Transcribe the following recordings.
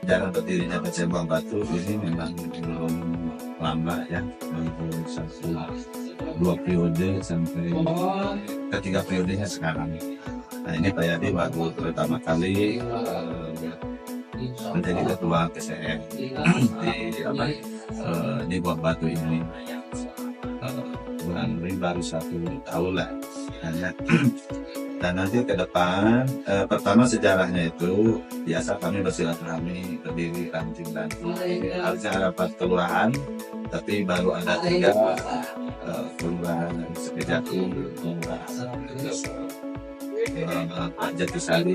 sejarah berdirinya PC Buah Batu ini memang belum lama ya, baru satu dua periode sampai ketiga periodenya sekarang. Nah ini Pak Yadi baru pertama kali menjadi ketua PCM di Buah Batu ini. Bulan Mei baru 1 tahun lah. Dan nanti ke depan, pertama sejarahnya itu biasa kami bersilaturahmi berdiri ranting dan harusnya ada 4 kelurahan, tapi baru ada 3 kelurahan Sekejati, Jatisari,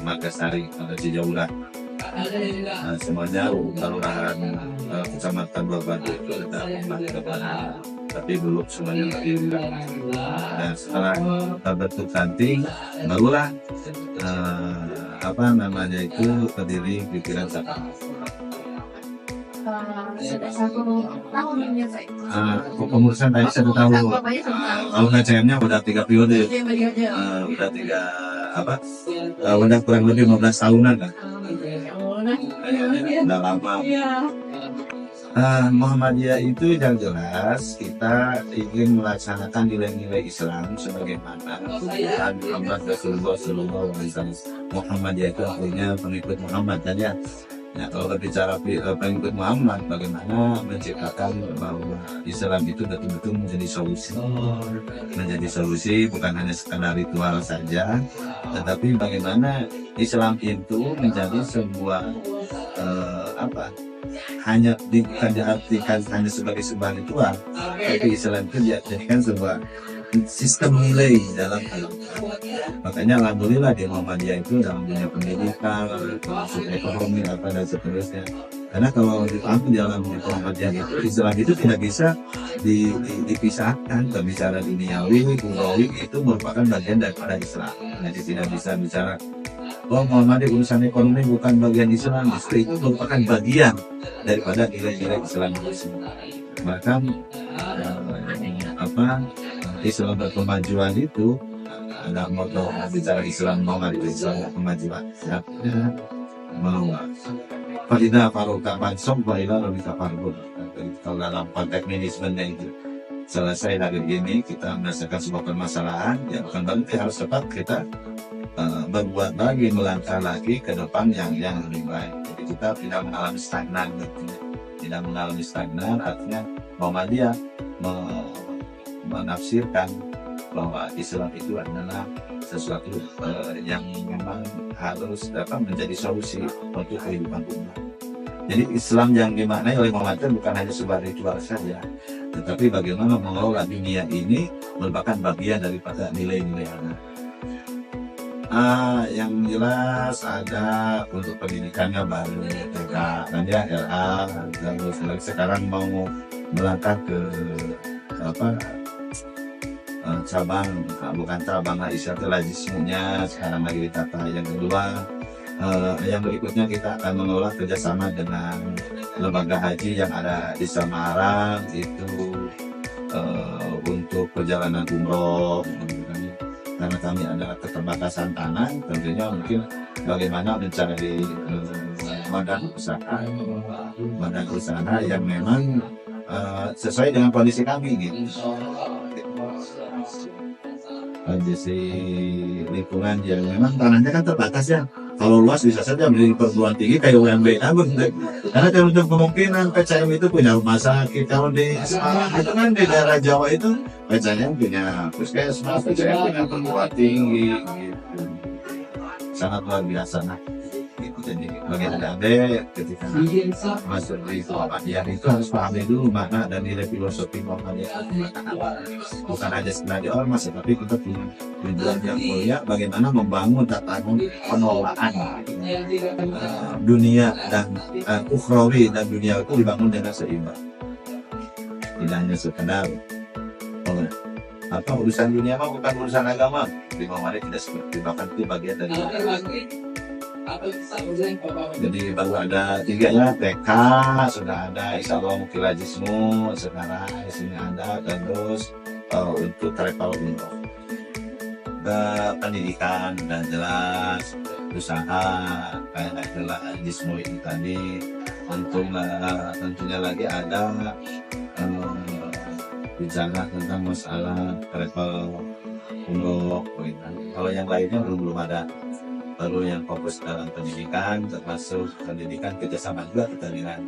Makassari, Cijaura. Nah, semuanya kelurahan kecamatan Buah Batu itu ada 4 kelurahan, tapi belum semuanya berdiri. Dan setelah bentuk ranting, barulah berdiri pikiran Saka. Sudah 1 tahun ya Pak. Kepengurusan tadi 1 tahun. Kalau KCM-nya udah 3 periode. Udah kurang lebih 15 tahunan kan. Udah lama. Muhammadiyah itu yang jelas kita ingin melaksanakan nilai-nilai Islam sebagaimana Tuhan Muhammad Rasulullah Sallallahu Alaihi Wasallam. Muhammadiyah itu artinya pengikut Muhammad kan ya. Ya, kalau berbicara pengikut Muhammad, bagaimana menciptakan bahwa Islam itu betul-betul menjadi solusi, bukan hanya sekadar ritual saja, tetapi bagaimana Islam itu menjadi sebuah bukan diartikan hanya sebagai sebuah ritual, tapi Islam itu dijadikan sebuah sistem nilai dalam hidup. Makanya alhamdulillah di Muhammadiyah itu dalam dunia pendidikan, ekonomi dan seterusnya. Karena kalau dipahami dalam Muhammadiyah itu Islam itu tidak bisa dipisahkan. Berbicara duniawi, ukhrawi itu merupakan bagian daripada Islam. Jadi tidak bisa bicara Muhammadiyah urusan ekonomi bukan bagian Islam, justru itu merupakan bagian daripada nilai-nilai Islam itu sendiri. Bahkan Islam berkemajuan itu ada moto bicara Islam Muhammadiyah Islam berkemajuan. Faridah Faruka Pansom Faridah Robika Farbun. Kalau dalam konteks manajemennya itu selesai dari ini kita merasakan sebuah permasalahan, ya bukan berarti harus cepat kita berbuat lagi, melangkah lagi ke depan yang lebih baik. Jadi kita tidak mengalami stagnan, tidak mengalami stagnan, artinya Muhammadiyah menafsirkan bahwa Islam itu adalah sesuatu yang memang harus dapat menjadi solusi untuk kehidupan umat. Jadi Islam yang dimaknai oleh Muhammadiyah bukan hanya sebuah ritual saja, tetapi bagaimana mengelola dunia ini merupakan bagian daripada nilai-nilai agama. Yang jelas ada untuk pendidikannya baru TK dan ya LA, terus sekarang mau melangkah ke cabang, bukan cabang lah istilah jismunya sekarang lagi ditata. Yang kedua, yang berikutnya kita akan mengelola kerjasama dengan lembaga haji yang ada di Semarang itu untuk perjalanan umroh. Karena kami ada keterbatasan tanah, tentunya mungkin bagaimana mencari badan usaha yang memang sesuai dengan kondisi kami gitu. Kondisi lingkungan yang memang tanahnya kan terbatas ya. Kalau luas bisa saja beli perguruan tinggi kayak UMB Agung. Karena untuk kemungkinan PCM itu punya rumah sakit. Kalau di Semarang itu kan di daerah Jawa itu PCM punya puskesmas, PCM punya perguruan tinggi gitu. Sangat luar biasa. Nah, jadi bagian Anda ketika masuk di Muhammadiyah itu harus pahami dulu makna dan nilai filosofi Muhammadiyah. Bukan hanya sekedar ormas, tapi kita punya tujuan yang mulia bagaimana membangun tatanan pengelolaan dunia dan ukhrawi dan dunia itu dibangun dengan seimbang. Tidak hanya sekedar urusan dunia bukan urusan agama. Di Muhammadiyah tidak seperti bahkan itu bagian dari jadi baru ada 3 ya, TK sudah ada, insya Allah mukilajismu sekarang di sini ada, dan terus untuk travel umroh, pendidikan dan jelas usaha kayak adalah Jismo ini tadi. Tentunya lagi ada bicara tentang masalah travel umroh gitu. Kalau yang lainnya belum ada. Lalu yang fokus dalam pendidikan, termasuk pendidikan kerjasama juga kita dengan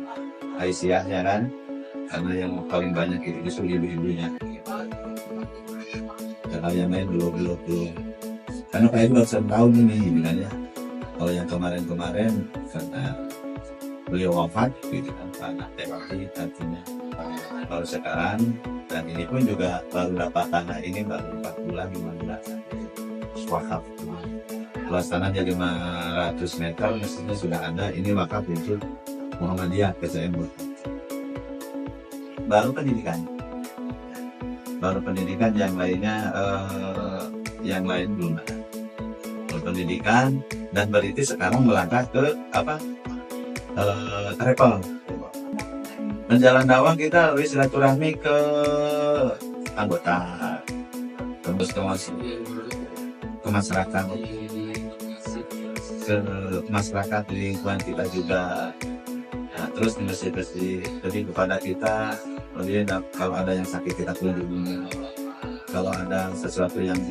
Aisyah ya kan, karena yang paling banyak itu justru ibu-ibunya. Kalau yang lain belum. Karena Pak Ibu baru tahun ini kan ya. Kalau yang kemarin karena beliau wafat gitu kan, Pak Tewati artinya baru sekarang, dan ini pun juga baru dapat tanah ini baru 4 bulan 5 bulan wakaf. Luas tanahnya 500 meter mestinya sudah ada, ini wakaf untuk Muhammadiyah PCM. Baru pendidikan yang lainnya yang lain belum ada. Pendidikan dan berarti sekarang melangkah ke travel. Menjalan dakwah kita lebih silaturahmi ke anggota, terus ke masyarakat, di lingkungan kita juga. Nah, terus di masjid jadi kepada kita, kalau ada yang sakit kita kunjungi. Kalau ada sesuatu yang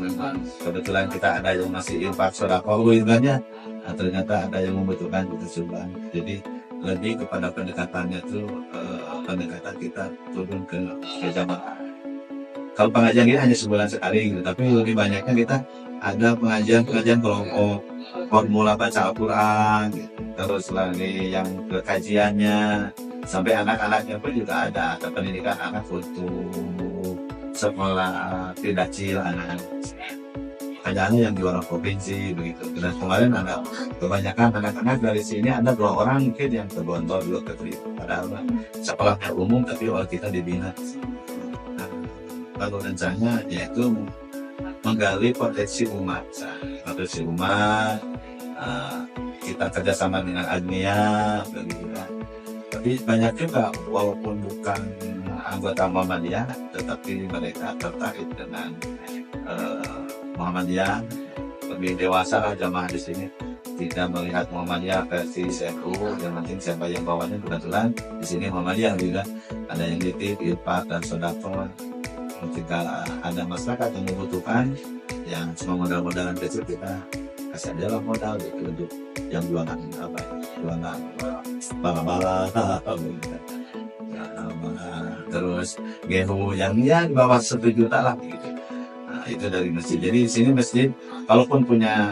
kebetulan kita ada yang masih infak sedekah hubungannya, nah, ternyata ada yang membutuhkan kita sumbang. Jadi lebih kepada pendekatannya itu pendekatan kita turun ke jamaah. Kalau pengajian ini hanya sebulan sekali gitu, tapi lebih banyaknya kita ada pengajian kelompok, formula baca Al-Quran, gitu. Terus lagi yang kajiannya, sampai anak-anaknya pun juga ada pendidikan anak untuk sekolah tidak kecil anak-anak. Kajiannya yang di luar provinsi begitu. Dan kemarin ada kebanyakan anak-anak dari sini, ada 2 orang mungkin yang tergontor juga keterima. Padahal sekolahnya umum tapi oleh kita dibina. Kalau rencananya yaitu menggali potensi umat, kita kerjasama dengan Agnia, begitu. Tapi banyak juga walaupun bukan anggota Muhammadiyah, tetapi mereka tertarik dengan Muhammadiyah, lebih dewasa lah jamaah di sini. Tidak melihat Muhammadiyah versi CNU, yang penting siapa yang bawanya kebetulan di sini Muhammadiyah juga. Ada yang titip, infak dan sedekah. Ketika ada masyarakat yang membutuhkan, yang cuma modal-modalan kecil kita kasih aja lah modal gitu untuk yang jualan bala-bala, terus gehu yang di bawah 1 juta lah gitu. Nah, itu dari masjid. Jadi di sini masjid kalaupun punya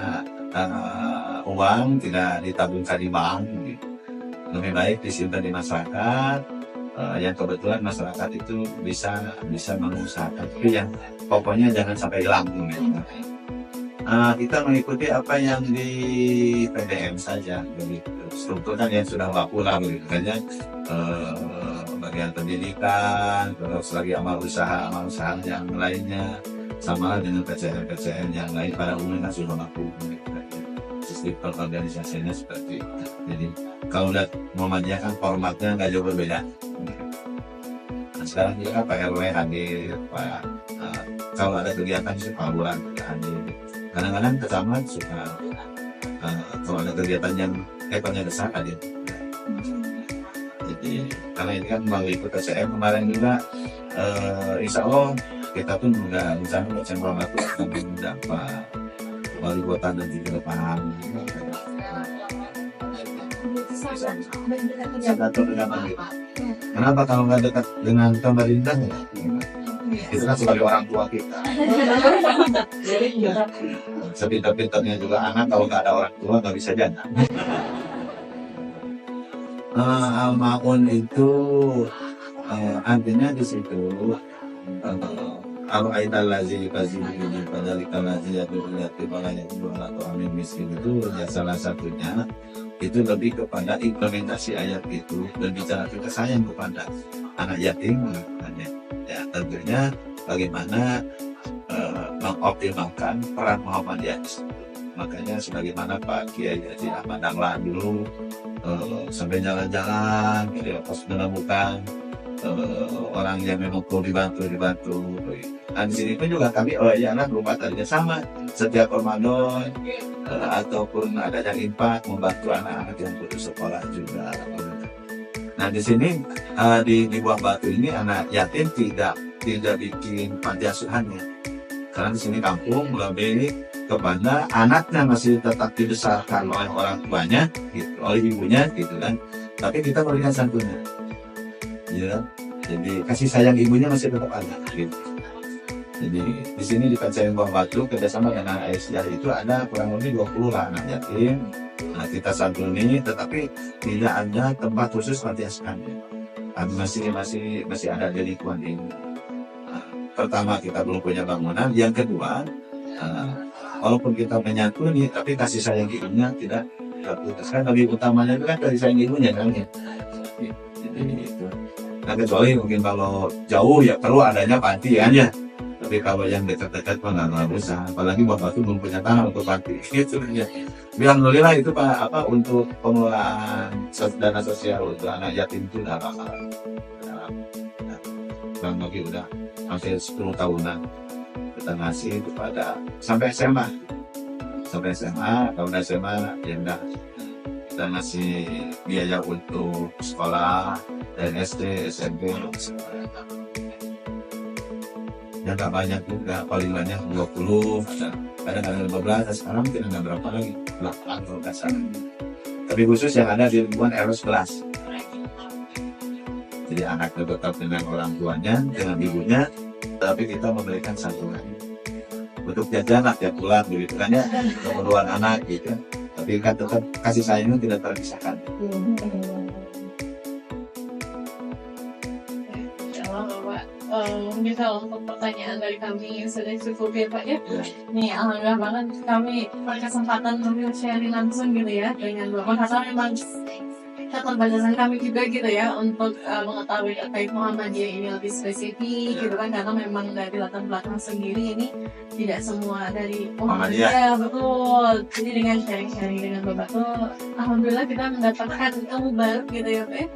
uang tidak ditabungkan di bank gitu. Lebih baik disimpan di masyarakat. Yang kebetulan masyarakat itu bisa mengusahakan, tapi yang pokoknya jangan sampai hilang gitu. Kita mengikuti apa yang di PDM saja, begitu. Strukturnya yang sudah baku lah begitu saja. Bagian pendidikan, terus lagi amal usaha yang lainnya, sama dengan PCM yang lain pada umumnya sudah baku. Sistem organisasinya seperti itu. Jadi kalau lihat Muhammadiyah kan formatnya nggak jauh berbeda. Nah, sekarang juga Pak RW hadir, kalau ada kegiatan itu Pak Lurah hadir. Kadang-kadang kecamatan suka kalau ada kegiatan yang besar hadir. Jadi karena ini kan melalui PCM kemarin juga, insya Allah kita pun juga rencana bersama waktu akan mendapat wali kota dan di depan. Kenapa kalau nggak dekat dengan pemerintah? Itu kan sebagai orang tua kita. Sepintar-pintarnya juga anak kalau nggak ada orang tua nggak bisa jalan. Al-Ma'un itu artinya di situ Al-Aital Lazi Kazibi Padalikan Lazi Yaduriyati Balaya Dua atau Amin Miskin itu ya salah satunya. Itu lebih kepada implementasi ayat itu dan bicara kita sayang kepada anak yatim. Ya tentunya bagaimana mengoptimalkan peran Muhammadiyah. Makanya sebagaimana Pak Kiai Haji Ahmad Dahlan dulu sampai jalan-jalan, pas menemukan orang yang memang perlu dibantu. Nah di sini pun juga kami rumah tadinya sama setiap Ramadan ataupun ada yang infak membantu anak-anak yang putus sekolah juga. Nah di sini di Buah Batu ini anak yatim tidak bikin panti asuhannya, karena di sini kampung lebih kepada anaknya masih tetap dibesarkan oleh orang tuanya, gitu, oleh ibunya, gitu kan. Tapi kita memberikan santunan, ya. Jadi kasih sayang ibunya masih tetap ada, gitu. Jadi di sini di Pancayan Buah Batu kerjasama dengan ASDA itu ada kurang lebih 20 lah anak yatim. Nah kita santuni, tetapi tidak ada tempat khusus panti asuhannya. Masih ada di lingkungan ini. Nah, pertama kita belum punya bangunan, yang kedua walaupun kita menyantuni, tapi kasih sayang ibunya tidak putuskan. Lebih utamanya itu kan kasih sayang ibunya kan ya. Jadi itu. Nah kecuali mungkin kalau jauh ya perlu adanya panti kan ya. Tapi kalau yang dekat-dekat mah nggak usah. Apalagi Buah Batu belum punya tanah untuk panti. Gitu ya. Alhamdulillah itu Pak untuk pengelolaan dana sosial untuk anak yatim itu udah lama. Bang Nogi udah hampir 10 tahunan kita ngasih kepada sampai SMA. Tahun SMA ya udah kita ngasih biaya untuk sekolah dan SD, SMP. Ya nggak banyak juga, paling banyak 20, kadang-kadang 15, sekarang mungkin nggak berapa lagi, 8 kalau nggak salah. Tapi khusus yang ada di lingkungan RW 11. Jadi anaknya tetap dengan orang tuanya, dengan ibunya, tapi kita memberikan santunan untuk jajan lah tiap bulan, begitu kan ya, keperluan anak gitu. Tapi kan tetap kasih sayangnya tidak terpisahkan. Misal untuk pertanyaan dari kami sudah cukup ya Pak ya. Nih alhamdulillah banget kami berkesempatan untuk sharing langsung gitu ya dengan Bapak, karena memang keterbatasan kami juga gitu ya untuk mengetahui terkait Muhammadiyah ini lebih spesifik gitu kan, karena memang dari latar belakang sendiri ini tidak semua dari Muhammadiyah, betul. Jadi dengan sharing-sharing dengan Bapak tuh alhamdulillah kita mendapatkan ilmu baru gitu ya Pak.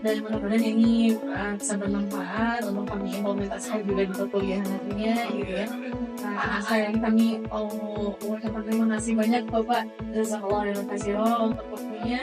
Dan mudah-mudahan ini bisa bermanfaat untuk kami implementasikan juga di perkuliahan nantinya gitu ya. Sayang kami ucapkan terima kasih banyak Bapak Jazakallah khairan untuk waktunya.